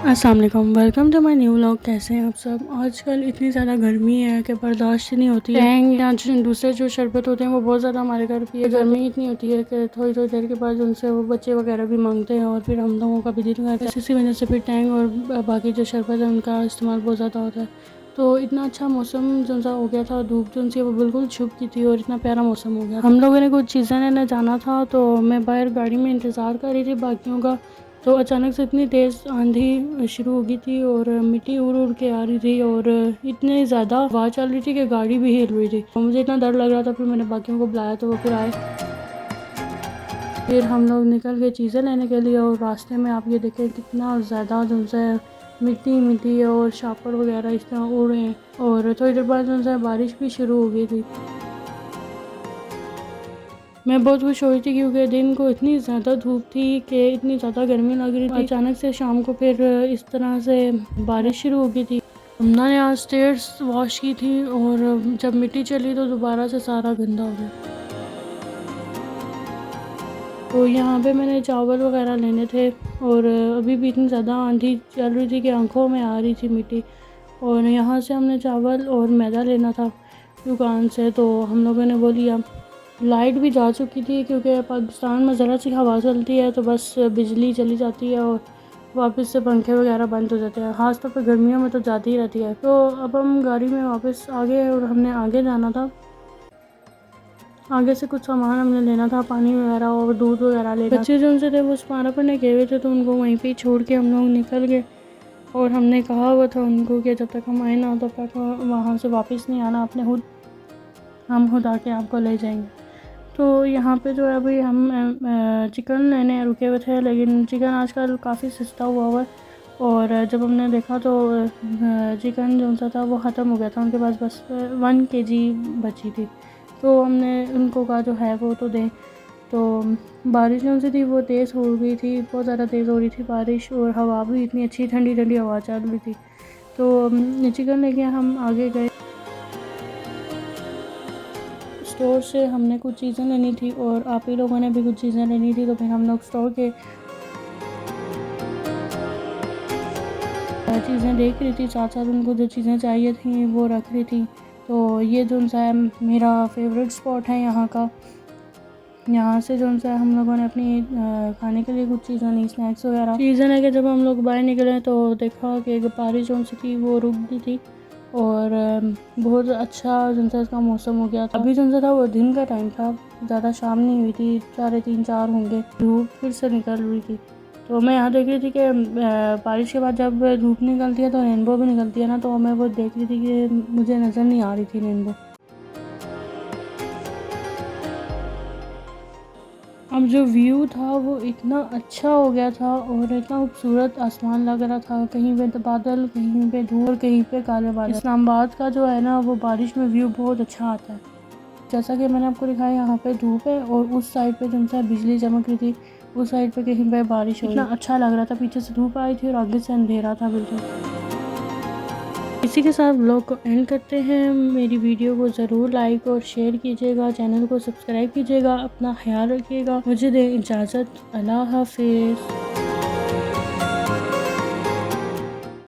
अस्सलाम वालेकुम, welcome to my new vlog. कैसे हैं आप सब। आजकल इतनी ज़्यादा गर्मी है कि बर्दाश्त नहीं होती है। टैंग या दूसरे जो शरबत होते हैं वो बहुत ज़्यादा हमारे घर पिए। गर्मी इतनी होती है कि थोड़ी थोड़ी देर के बाद उनसे वो बच्चे वगैरह भी मांगते हैं और फिर हम लोगों का भी दिल करता है। इसी वजह से फिर टैंग और बाकी जो शरबत है उनका इस्तेमाल बहुत ज़्यादा होता है। तो इतना अच्छा मौसम जो सा हो गया था, धूप जो सी वो बिल्कुल छुप की थी और इतना प्यारा मौसम हो गया। हम लोगों ने कुछ चीज़ें लेने जाना था तो मैं बाहर गाड़ी में इंतज़ार कर रही थी बाकियों का। तो अचानक से इतनी तेज़ आंधी शुरू हो गई थी और मिट्टी उड़ उड़ के आ रही थी और इतनी ज़्यादा हवा चल रही थी कि गाड़ी भी हिल रही थी। और मुझे इतना डर लग रहा था, फिर मैंने बाकियों को बुलाया तो वो फिर आए। फिर हम लोग निकल गए चीज़ें लेने के लिए और रास्ते में आप ये देखें कितना ज़्यादा जो है मिट्टी मिट्टी और शापर वगैरह इस तरह उड़ रहे हैं। और थोड़ी देर बाद जो है बारिश भी शुरू हो गई थी। मैं बहुत खुश हो रही थी क्योंकि दिन को इतनी ज़्यादा धूप थी कि इतनी ज़्यादा गर्मी लग रही थी। अचानक से शाम को फिर इस तरह से बारिश शुरू हो गई थी। हमने आज स्टेयर्स वॉश की थी और जब मिट्टी चली तो दोबारा से सारा गंदा हो गया। तो यहाँ पे मैंने चावल वगैरह लेने थे और अभी भी इतनी ज़्यादा आंधी चल रही थी कि आंखों में आ रही थी मिट्टी। और यहाँ से हमने चावल और मैदा लेना था दुकान से, तो हम लोगों ने वो लिया। लाइट भी जा चुकी थी क्योंकि पाकिस्तान में ज़रा सी हवा चलती है तो बस बिजली चली जाती है और वापस से पंखे वगैरह बंद हो जाते हैं। ख़ास तौर पर गर्मियों में तो जाती ही रहती है। तो अब हम गाड़ी में वापस आ गए और हमने आगे जाना था। आगे से कुछ सामान हमने लेना था, पानी वगैरह और दूध वगैरह लेना। बच्चे जो उनसे थे वो सुपारा पढ़ने गए हुए थे तो उनको वहीं पर छोड़ के हम लोग निकल गए। और हमने कहा हुआ था उनको कि जब तक हम आए ना तब तक वहाँ से वापस नहीं आना, हम खुद आके आपको ले जाएंगे। तो यहाँ पे जो है अभी हम चिकन लेने रुके हुए थे, लेकिन चिकन आजकल काफ़ी सस्ता हुआ है। और जब हमने देखा तो चिकन जो सा था वो ख़त्म हो गया था, उनके पास बस 1 kg बची थी। तो हमने उनको कहा जो है वो तो दें। तो बारिश जो सी थी वो तेज़ हो गई थी, बहुत ज़्यादा तेज़ हो रही थी बारिश और हवा भी इतनी अच्छी ठंडी ठंडी हवा चल रही थी। तो चिकन लेके हम आगे गए। स्टोर से हमने कुछ चीज़ें लेनी थी और आप ही लोगों ने भी कुछ चीज़ें लेनी थी, तो फिर हम लोग स्टोर के चीज़ें देख रही थी, साथ साथ उनको जो चीज़ें चाहिए थी वो रख रही थी। तो ये जो है मेरा फेवरेट स्पॉट है यहाँ का। यहाँ से जो है हम लोगों ने अपनी खाने के लिए कुछ चीज़ें ली, स्नैक्स वगैरह चीज़ें लेके जब हम लोग बाहर निकले तो देखा कि बारिश जो सी थी वो रुक गई थी और बहुत अच्छा जो सा इसका मौसम हो गया था। अभी जो था वो दिन का टाइम था, ज़्यादा शाम नहीं हुई थी, 3:30-4 होंगे। धूप फिर से निकल रही थी। तो मैं यहाँ देख रही थी कि बारिश के बाद जब धूप निकलती है तो रेनबो भी निकलती है ना, तो मैं वो देख रही थी कि मुझे नज़र नहीं आ रही थी रेनबो। अब जो व्यू था वो इतना अच्छा हो गया था और इतना खूबसूरत आसमान लग रहा था, कहीं पे तो बादल, कहीं पे धूप और कहीं पे काले बादल। इस्लामाबाद का जो है ना वो बारिश में व्यू बहुत अच्छा आता है। जैसा कि मैंने आपको दिखाया यहाँ पे धूप है और उस साइड पे जो है बिजली चमक रही थी, उस साइड पे कहीं पे बारिश हो रही। इतना अच्छा लग रहा था, पीछे से धूप आई थी और आगे से अंधेरा था बिल्कुल। इसी के साथ व्लॉग को एंड करते हैं। मेरी वीडियो को ज़रूर लाइक और शेयर कीजिएगा, चैनल को सब्सक्राइब कीजिएगा, अपना ख्याल रखिएगा। मुझे दें इजाज़त, अल्लाह हाफिज़।